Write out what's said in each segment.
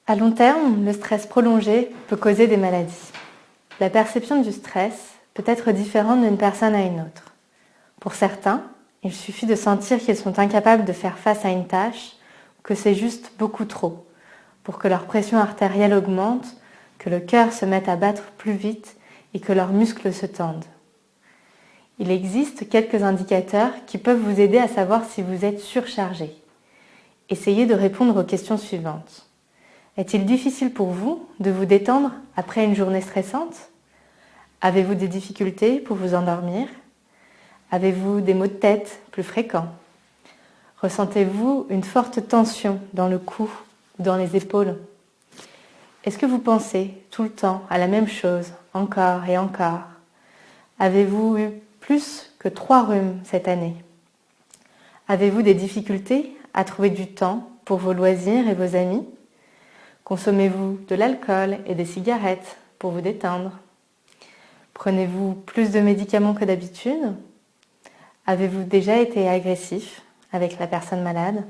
À long terme, le stress prolongé peut causer des maladies. La perception du stress peut être différente d'une personne à une autre. Pour certains, il suffit de sentir qu'ils sont incapables de faire face à une tâche, que c'est juste beaucoup trop, pour que leur pression artérielle augmente, que le cœur se mette à battre plus vite et que leurs muscles se tendent. Il existe quelques indicateurs qui peuvent vous aider à savoir si vous êtes surchargé. Essayez de répondre aux questions suivantes. Est-il difficile pour vous de vous détendre après une journée stressante? Avez-vous des difficultés pour vous endormir? Avez-vous des maux de tête plus fréquents? Ressentez-vous une forte tension dans le cou ou dans les épaules? Est-ce que vous pensez tout le temps à la même chose, encore et encore? Avez-vous eu plus que 3 rhumes cette année? Avez-vous des difficultés à trouver du temps pour vos loisirs et vos amis? Consommez-vous de l'alcool et des cigarettes pour vous détendre? Prenez-vous plus de médicaments que d'habitude? Avez-vous déjà été agressif avec la personne malade?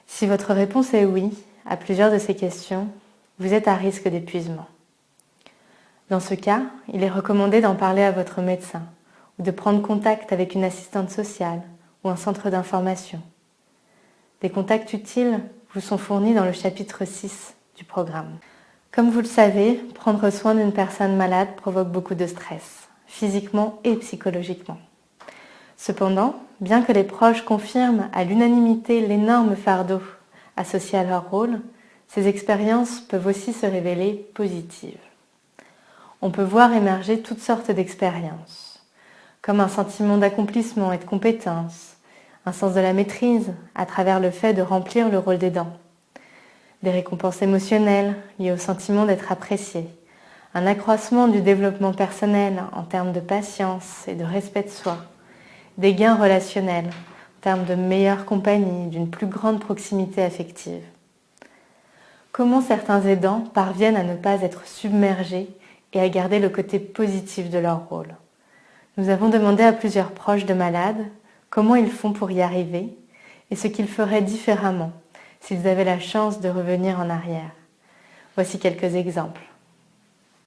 Si votre réponse est oui à plusieurs de ces questions, vous êtes à risque d'épuisement. Dans ce cas, il est recommandé d'en parler à votre médecin ou de prendre contact avec une assistante sociale ou un centre d'information. Des contacts utiles vous sont fournis dans le chapitre 6 du programme. Comme vous le savez, prendre soin d'une personne malade provoque beaucoup de stress, physiquement et psychologiquement. Cependant, bien que les proches confirment à l'unanimité l'énorme fardeau associé à leur rôle, ces expériences peuvent aussi se révéler positives. On peut voir émerger toutes sortes d'expériences, comme un sentiment d'accomplissement et de compétence, un sens de la maîtrise à travers le fait de remplir le rôle d'aidant, des récompenses émotionnelles liées au sentiment d'être apprécié, un accroissement du développement personnel en termes de patience et de respect de soi, des gains relationnels en termes de meilleure compagnie, d'une plus grande proximité affective. Comment certains aidants parviennent à ne pas être submergés et à garder le côté positif de leur rôle? Nous avons demandé à plusieurs proches de malades comment ils font pour y arriver et ce qu'ils feraient différemment s'ils avaient la chance de revenir en arrière. Voici quelques exemples.